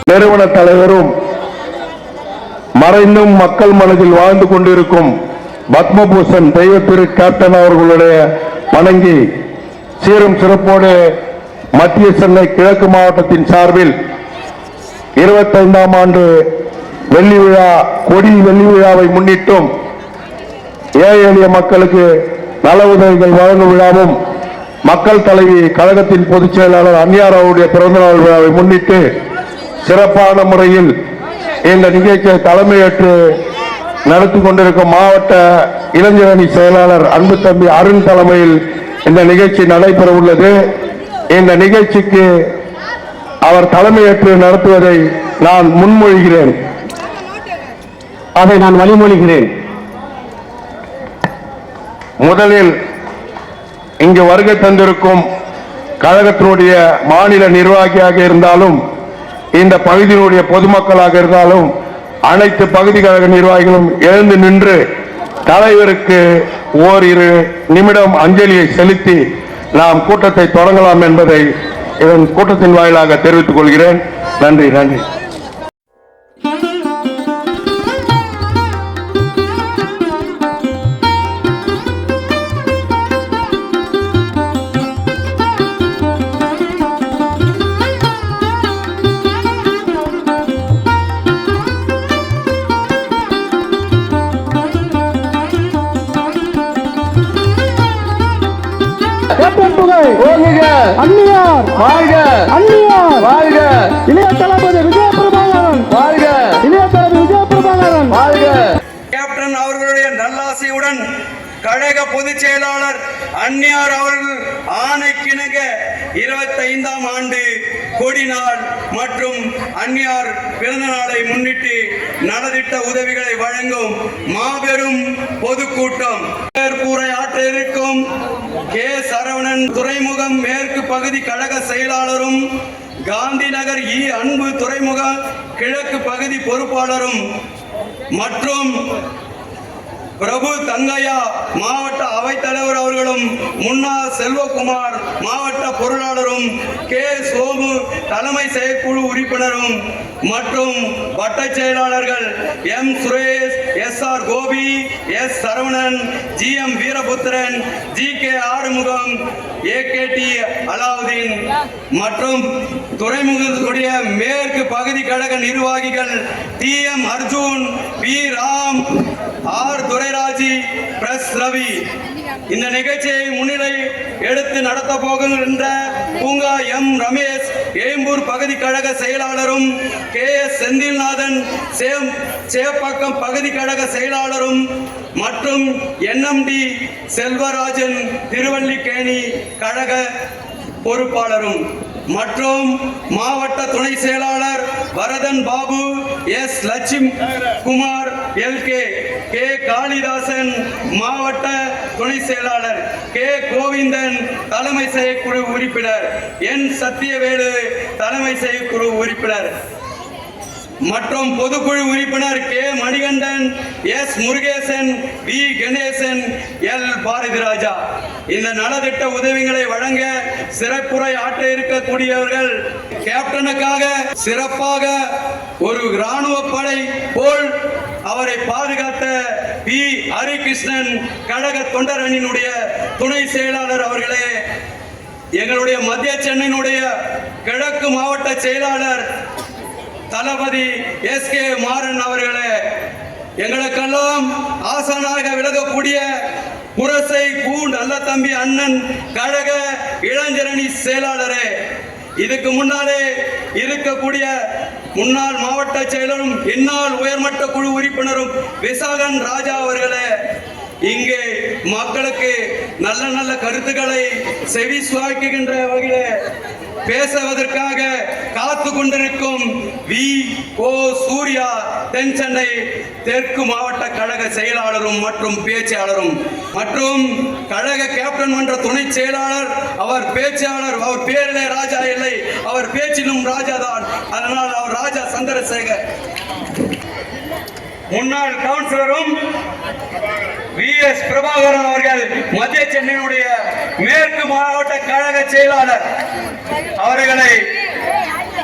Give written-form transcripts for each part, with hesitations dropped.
நிறுவன தலைவரும் மறைந்தும் மக்கள் மனதில் வாழ்ந்து கொண்டிருக்கும் பத்மபூஷன் தெய்வத்திரு கேப்டன் அவர்களுடைய வணங்கி சீரும் சிறப்போடு மத்திய சென்னை கிழக்கு மாவட்டத்தின் சார்பில் 25ஆம் ஆண்டு வெள்ளி விழா கொடி வெள்ளி விழாவை முன்னிட்டும் ஏழை எளிய மக்களுக்கு நல உதவிகள் வழங்கும் விழாவும் மக்கள் தலைவி கழகத்தின் பொதுச் செயலாளர் அன்னியாராவுடைய பிறந்தநாள் விழாவை முன்னிட்டு சிறப்பான முறையில் இந்த நிகழ்ச்சியை தலைமையேற்று நடத்தி கொண்டிருக்கும் மாவட்ட இளைஞரணி செயலாளர் அன்பு தம்பி அருண் தலைமையில் இந்த நிகழ்ச்சி நடைபெற உள்ளது. இந்த நிகழ்ச்சிக்கு அவர் தலைமையேற்று நடத்துவதை நான் முன்மொழிகிறேன், அதை நான் வழிமொழிகிறேன். முதலில் இங்கு வருகை தந்திருக்கும் கழகத்தினுடைய மாநில நிர்வாகியாக இருந்தாலும் இந்த பகுதியினுடைய பொதுமக்களாக இருந்தாலும் அனைத்து பகுதி கழக நிர்வாகிகளும் எழுந்து நின்று தலைவருக்கு ஓரிரு நிமிடம் அஞ்சலியை செலுத்தி நாம் கூட்டத்தை தொடங்கலாம் என்பதை இதன் கூட்டத்தின் வாயிலாக தெரிவித்துக் கொள்கிறேன். நன்றி நன்றி. கேப்டன் புகழ் ஓங்குக. அந்நியார் வாழ்க அந்நியார் வாழ்க இளைய தளபதி விஜய பிரபாகரன் வாழ்க இளைய தளபதி விஜய பிரபாகரன் வாழ்க. கேப்டன் அவர்களுடைய நல்லாசையுடன் கழக பொதுச் செயலாளர் அந்நியார் அவர்கள் ஆணைக்கிணங்க 25ஆம் ஆண்டு கொடி நாள் மற்றும் அந்நியார் பிறந்த நாளை முன்னிட்டு நலத்திட்ட உதவிகளை வழங்கும் மாபெரும் பொதுக்கூட்டம் கூரை ஆற்ற இருக்கும் கே சரவணன் துறைமுகம் மேற்கு பகுதி கழக செயலாளரும் காந்தி நகர் அன்பு துறைமுக கிழக்கு பகுதி பொறுப்பாளரும் மற்றும் பிரபு தங்கையா மாவட்ட அவைத்தலைவர் அவர்களும் முன்னாள் செல்வகுமார் மாவட்ட பொருளாளரும் கே சோமு தலைமை செயற்குழு உறுப்பினரும் மற்றும் வட்ட செயலாளர்கள் M Suresh SR Gopi S Saravanan GM Veerabuthiran GK Arumugam AKT Alauddin மற்றும் துறைமுகத்துடைய மேற்கு பகுதி கழக நிர்வாகிகள் TM Arjun P Ram R Durairaj press Ravi. இந்த நிகழ்ச்சியை முன்னிலை எடுத்து நடத்த போகின்ற பூங்கா எம் ரமேஷ் ஏம்பூர் பகுதி கழக செயலாளரும் KS செந்தில்நாதன் சேப்பாக்கம் பகுதி கழக செயலாளரும் மற்றும் NMD செல்வராஜன் திருவல்லிக்கேணி கழக பொறுப்பாளரும் மற்றும் மாவட்ட துணை செயலாளர் Varadhan Babu S Lakshmi Kumar LK K Kalidasan மாவட்ட துணை செயலாளர் கே கோவிந்தன் தலைமை செயற்குழு உறுப்பினர் என் சத்தியவேலு தலைமை செயற்குழு உறுப்பினர் மற்றும் பொதுக்குழு உறுப்பினர் K Manikandan S Murugesan V Ganesan L Bharathiraja. இந்த நலத்திட்ட உதவிகளை வழங்க சிறப்புரை ஆற்ற இருக்கக்கூடியவர்கள் கேப்டனுக்காக சிறப்பாக ஒரு இராணுவ படை போல் அவரை பாதுகாத்த பி ஹரிகிருஷ்ணன் கழக தொண்டர் அணியினுடைய துணை செயலாளர் அவர்களே, எங்களுடைய மத்திய சென்னையினுடைய கிழக்கு மாவட்ட செயலாளர் தளபதி SK மாறன் அவர்களே, எங்களுக்கெல்லாம் ஆசானாக விலகக்கூடிய புரசை நல்ல தம்பி அண்ணன் கழக இளைஞரணி செயலாளரே, இதுக்கு முன்னாலே இருக்கக்கூடிய முன்னாள் மாவட்ட செயலரும் இந்நாள் உயர்மட்ட குழு உறுப்பினரும் விசாகன் ராஜா அவர்களே, இங்கே மக்களுக்கு நல்ல நல்ல கருத்துக்களை செவி சுவாக்குகின்ற வகையிலே பேசுவதற்காக காத்து கொண்டிருக்கும் VO சூர்யா தென் சென்னை தெற்கு மாவட்ட கழக செயலாளரும் மற்றும் பேச்சாளரும் மற்றும் கழக கேப்டன் மன்ற துணை செயலாளர், அவர் பேச்சாளர், அவர் பேரிலே ராஜா இல்லை, அவர் பேச்சிலும் ராஜா தான், அதனால் அவர் ராஜா சந்திரசேகர். முன்னாள் கவுன்சிலரும் VS பிரபாகரன் அவர்கள் மத்திய சென்னையினுடைய மேற்கு மாவட்ட கழக செயலாளர் அவர்களை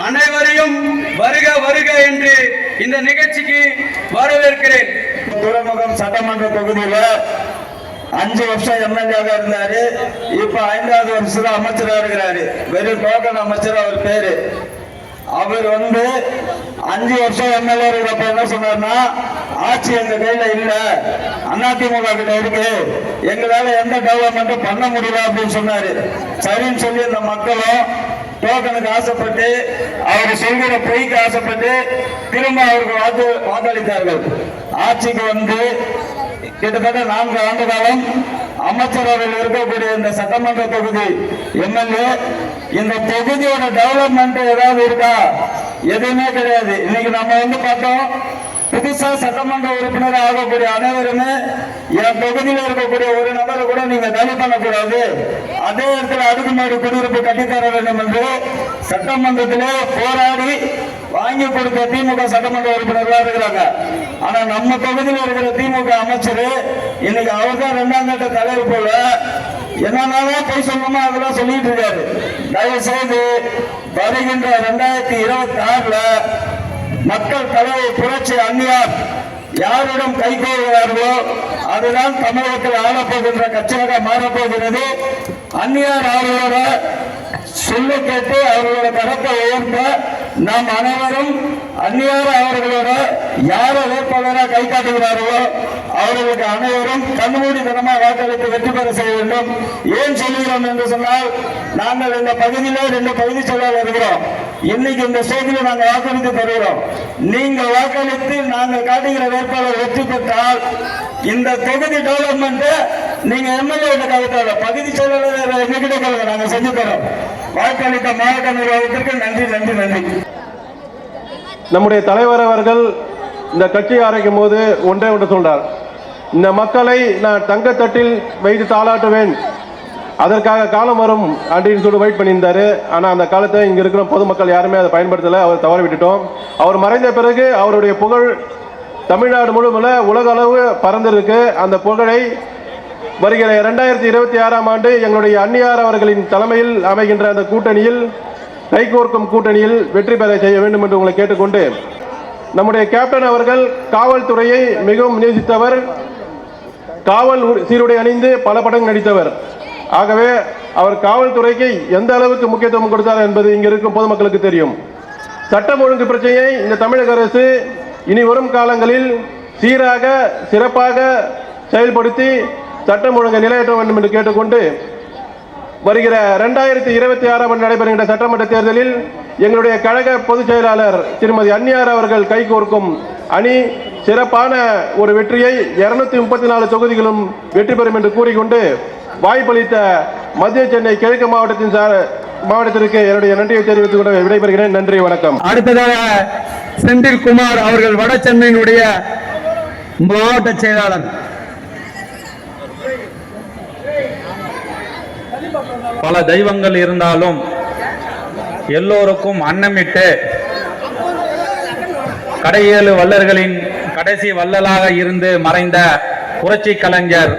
அனைவரையும் வருக வருக என்று இந்த நிகழ்ச்சிக்கு வரவேற்கிறேன். துறைமுகம் சட்டமன்ற தொகுதியில 5 வருஷம் MLA இருந்தாரு. இப்ப 5வது வருஷம் அமைச்சரா இருக்கிறாரு. வெறும் டோக்கன் அமைச்சர் அவர் பேரு. அவர் 5 வருஷம் MLA இருக்கப்ப என்ன சொன்னார்னா, ஆட்சி எங்க கையில இல்ல, அதிமுக கிட்ட இருக்கு, எங்களால எந்த டெவலப்மெண்ட்டும் பண்ண முடியல அப்படின்னு சொன்னாரு. சரின்னு சொல்லி இந்த மக்களும் டோக்கனுக்கு ஆசைப்பட்டு, அவர் சொல்கிற பொய்க்கு ஆசைப்பட்டு திரும்ப அவருக்கு வாக்களித்தார்கள். ஆட்சிக்கு கிட்டத்தட்ட 4 ஆண்டு காலம் அமைச்சரவையில் இருக்கக்கூடிய இந்த சட்டமன்ற தொகுதி MLA, இந்த தொகுதியோட டெவலப்மெண்ட் ஏதாவது இருக்கா? எதுவுமே கிடையாது. இன்னைக்கு நம்ம பார்த்தோம், புதுசா சட்டமன்ற உறுப்பினர் ஆகக்கூடிய அனைவருமே என் தொகுதியில் இருக்கக்கூடிய ஒரு நபரை கூட நீங்க தனி பண்ணக்கூடாது, அதே இடத்துல அடுக்குமாடி குடியிருப்பு கட்டித்தர வேண்டும் என்று சட்டமன்றத்திலே போராடி வாங்கி கொடுத்த திமுக சட்டமன்ற உறுப்பினர்களா இருக்கிறாங்க. ஆனா நம்ம தொகுதியில் இருக்கிற திமுக அமைச்சர் இன்னைக்கு அவர் தான் 2ஆம் கட்ட தலைவர் போல என்னென்னலாம் போய் சொல்லணுமோ அதெல்லாம் சொல்லிட்டு இருக்காரு. தயவு செய்து வருகின்ற 2026ல மக்கள் தலைவர் புரட்சி அந்நியார் யாரிடம் கைகோர்கிறார்களோ அதுதான் தமிழகத்தில் ஆளப்போகின்ற கட்சியாக மாறப்போகிறது. அந்நியார் அவர்களோட சொல்ல கேட்டு அவர்களோட கருத்தை உயர்த்த நாம் அனைவரும் அந்நியார அவர்களோட யார வேட்பாளராக கை காட்டுகிறார்களோ அவர்களுக்கு அனைவரும் கண்மூடித்தனமாக வாக்களித்து வெற்றி பெற செய்ய வேண்டும். ஏன் சொல்லுகிறோம் என்று சொன்னால், நாங்கள் இந்த பகுதியிலே 2 பகுதி செயலாளர் இருக்கிறோம். இன்னைக்கு இந்த சோதனை நாங்கள் வாக்களித்து தருகிறோம். நீங்கள் வாக்களித்து நாங்கள் காட்டுகிற வேட்பாளர் வெற்றி பெற்றால் இந்த தொகுதி டெவலப்மெண்ட் நீங்க எம்எல்ஏ கவிதால பகுதி செயலாளர் எங்ககிட்ட கலங்க நாங்கள் செஞ்சு தரோம். வாக்களித்த மாவட்ட நிர்வாகத்திற்கு நன்றி நன்றி நன்றி. நம்முடைய தலைவர் அவர்கள் இந்த கட்சியை ஆரம்பிக்கும் போது ஒன்றே ஒன்று சொல்றார், இந்த மக்களை நான் தங்கத்தட்டில் வைத்து தாளாட்டுவேன், அதற்காக காலம் வரும் அப்படின்னு சொல்லி வெயிட் பண்ணியிருந்தாரு. ஆனால் அந்த காலத்தை இங்கே இருக்கிற பொதுமக்கள் யாருமே அதை பயன்படுத்தலை, அவர் தவற விட்டுட்டோம். அவர் மறைந்த பிறகு அவருடைய புகழ் தமிழ்நாடு முழுவதும் உலக அளவு பறந்திருக்கு. அந்த புகழை வருகிற 2026ஆம் ஆண்டு எங்களுடைய அந்நியார் அவர்களின் தலைமையில் அமைகின்ற அந்த கூட்டணியில், கைகோர்க்கும் கூட்டணியில் வெற்றி பெற செய்ய வேண்டும் என்று உங்களை கேட்டுக்கொண்டு, நம்முடைய கேப்டன் அவர்கள் காவல்துறையை மிகவும் நேசித்தவர், காவல் சீருடை அணிந்து பல படங்கள் நடித்தவர். ஆகவே அவர் காவல்துறைக்கு எந்த அளவுக்கு முக்கியத்துவம் கொடுத்தார் என்பது இங்கு இருக்கும் பொதுமக்களுக்கு தெரியும். சட்டம் ஒழுங்கு பிரச்சனையை இந்த தமிழக அரசு இனி வரும் காலங்களில் சீராக சிறப்பாக செயல்படுத்தி சட்டம் ஒழுங்கை நிலையேற்ற வேண்டும் என்று கேட்டுக்கொண்டு, வருகிற 2026ஆம் ஆண்டு நடைபெறுகின்ற சட்டமன்ற தேர்தலில் எங்களுடைய கழக பொதுச் செயலாளர் திருமதி அந்நியார் அவர்கள் கைகோர்க்கும் அணி சிறப்பான ஒரு வெற்றியை 234 தொகுதிகளும் வெற்றி பெறும் என்று கூறிக்கொண்டு, வாய்ப்பளித்த மத்திய சென்னை கிழக்கு மாவட்டத்திற்கு என்னுடைய நன்றியை தெரிவித்துக் கொண்டு விடைபெறுகிறேன். நன்றி, வணக்கம். அடுத்ததாக செந்தில்குமார் அவர்கள் வட சென்னையினுடைய மாவட்ட செயலாளர். பல தெய்வங்கள் இருந்தாலும் எல்லோருக்கும் அன்னமிட்டு கடையேழு வள்ளல்களின் கடைசி வள்ளலாக இருந்து மறைந்த புரட்சி கலைஞர்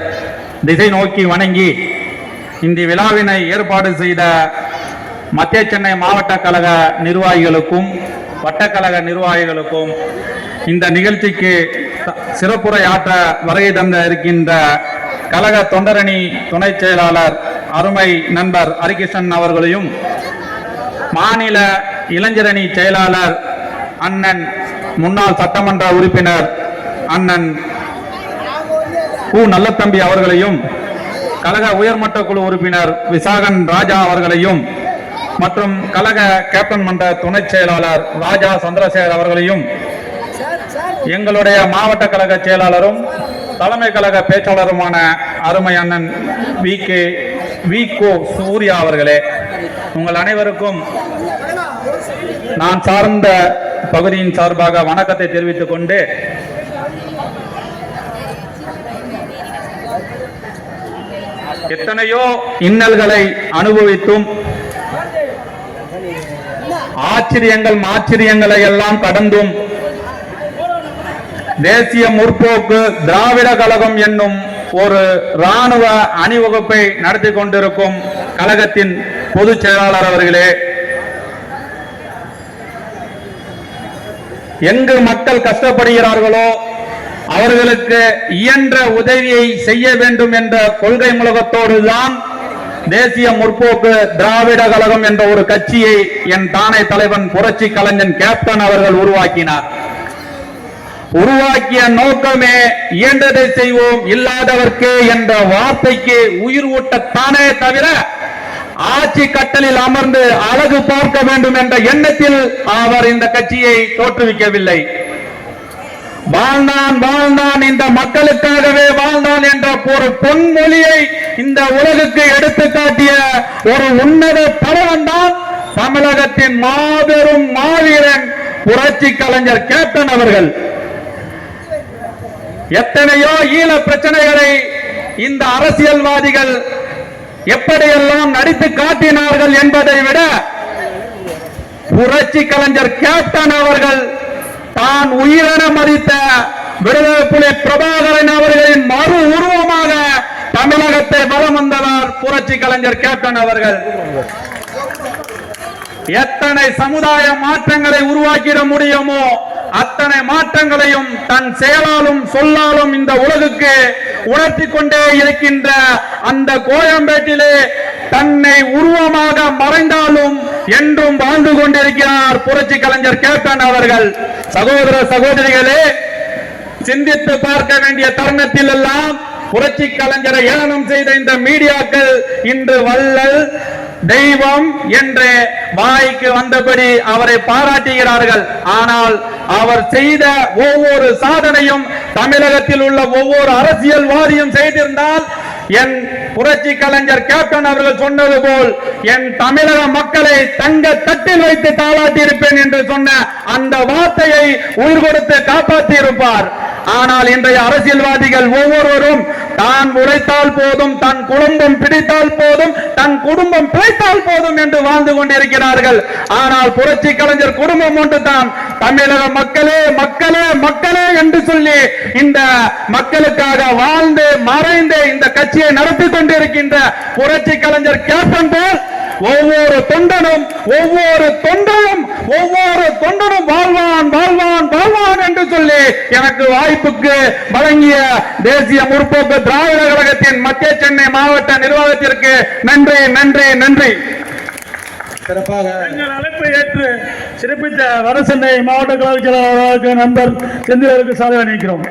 திசை நோக்கி வணங்கி இந்த விழாவினை ஏற்பாடு செய்த மத்திய சென்னை மாவட்ட கழக நிர்வாகிகளுக்கும் வட்டக்கழக நிர்வாகிகளுக்கும் இந்த நிகழ்ச்சிக்கு சிறப்புரை ஆற்ற வருகை தந்த இருக்கின்ற கழக தொண்டரணி துணை செயலாளர் அருமை நண்பர் ஹரிகிருஷ்ணன் அவர்களையும், மாநில இளைஞரணி செயலாளர் அண்ணன் முன்னாள் சட்டமன்ற உறுப்பினர் அண்ணன் கு நல்லத்தம்பி அவர்களையும், கழக உயர்மட்ட குழு உறுப்பினர் விசாகன் ராஜா அவர்களையும் மற்றும் கழக கேப்டன் மன்ற துணை செயலாளர் ராஜா சந்திரசேகர் அவர்களையும், எங்களுடைய மாவட்ட கழக செயலாளரும் தலைமை கழக பேச்சாளருமான அருமை அண்ணன் வி கோ சூர்யா அவர்களே, உங்கள் அனைவருக்கும் நான் சார்ந்த பகுதியின் சார்பாக வணக்கத்தை தெரிவித்துக் கொண்டு, எத்தனையோ இன்னல்களை அனுபவித்தும் ஆச்சரியங்களை எல்லாம் கடந்தும் தேசிய முற்போக்கு திராவிட கழகம் என்னும் ஒரு இராணுவ அணிவகுப்பை நடத்தி கொண்டிருக்கும் கழகத்தின் பொதுச் செயலாளர் அவர்களே, எங்கு மக்கள் கஷ்டப்படுகிறார்களோ அவர்களுக்கு இயன்ற உதவியை செய்ய வேண்டும் என்ற கொள்கை முழக்கத்தோடுதான் தேசிய முற்போக்கு திராவிட கழகம் என்ற ஒரு கட்சியை என் தானை தலைவன் புரட்சி கலைஞன் கேப்டன் அவர்கள் உருவாக்கினார். உருவாக்கிய நோக்கமே இயன்றதை செய்வோம் இல்லாதவர்க்கே என்ற வார்த்தைக்கு உயிர் ஊட்டத்தானே தவிர ஆட்சி கட்டலில் அமர்ந்து அழகு பார்க்க வேண்டும் என்ற எண்ணத்தில் அவர் இந்த கட்சியை தோற்றுவிக்கவில்லை. வாழ்ந்தான் இந்த மக்களுக்காகவே வாழ்ந்தான் என்ற ஒரு பொன்மொழியை இந்த உலகுக்கு எடுத்து காட்டிய ஒரு உன்னத தலைவன் தான் தமிழகத்தின் மாபெரும் மாவீரன் புரட்சி கலைஞர் கேப்டன் அவர்கள். எத்தனையோ ஈழ பிரச்சனைகளை இந்த அரசியல்வாதிகள் எப்படியெல்லாம் நடித்து காட்டினார்கள் என்பதை விட புரட்சி கலைஞர் கேப்டன் அவர்கள் தான் உயிரென மதித்த விடுதலை புலி பிரபாகரன் அவர்களின் மறு உருவமாக தமிழகத்தை வலம் வந்தவர் புரட்சி கலைஞர் கேப்டன் அவர்கள். எத்தனை சமுதாய மாற்றங்களை உருவாக்கிட முடியுமோ அத்தனை மாற்றங்களையும் தன் செயலாலும் சொல்லாலும் இந்த உலகுக்கு உணர்த்தி கொண்டே இருக்கின்ற அந்த கோயம்பேட்டிலே தன்னை உருவமாக மறைந்தாலும் என்றும் வாழ்ந்து கொண்டிருக்கிறார் புரட்சி கலைஞர் கேப்டன் அவர்கள். சகோதர சகோதரிகளே, சிந்தித்து பார்க்க வேண்டிய தருணத்தில் எல்லாம் புரட்சி கலைஞரை ஏளனம் செய்த இந்த மீடியாக்கள் இன்று வள்ளல் தெய்வம் என்று வாய்க்கு வந்தபடி அவரை பாராட்டுகிறார்கள். ஆனால் அவர் செய்த ஒவ்வொரு சாதனையும் தமிழகத்தில் உள்ள ஒவ்வொரு அரசியல்வாதியும் செய்திருந்தால், என் புரட்சி கலைஞர் கேப்டன் அவர்கள் சொன்னது போல் என் தமிழக மக்களை தங்க தட்டில் வைத்து தாளாட்டி இருப்பேன் என்று சொன்ன அந்த வார்த்தையை உயிர் கொடுத்து காப்பாற்றி இருப்பார். ஆனால் இன்றைய அரசியல்வாதிகள் ஒவ்வொருவரும் தான் உழைத்தால் போதும், தன் குடும்பம் பிடித்தால் போதும், தன் குடும்பம் பிழைத்தால் போதும் என்று வாழ்ந்து கொண்டிருக்கிறார்கள். ஆனால் புரட்சி கலைஞர் குடும்பம் ஒன்று தான். தமிழக மக்களே மக்களே மக்களே என்று சொல்லி இந்த மக்களுக்காக வாழ்ந்து மறைந்து இந்த கட்சியை நடத்தி கொண்டிருக்கின்ற புரட்சி கலைஞர் கேப்டன் போல் ஒவ்வொரு தொண்டனும் வாழ்வான் வாழ்வான் வாழ்வான் என்று சொல்லி எனக்கு வாய்ப்புக்கு வழங்கிய தேசிய முற்போக்கு திராவிட கழகத்தின் மத்திய சென்னை மாவட்ட நிர்வாகத்திற்கு நன்றி நன்றி நன்றி. சிறப்பாக எங்கள் அழைப்பை ஏற்று சிறப்பித்த வடசென்னை மாவட்ட கழக செயலாளருக்கு நண்பர் செந்திலருக்கு சாலை அணிவிக்கிறோம்.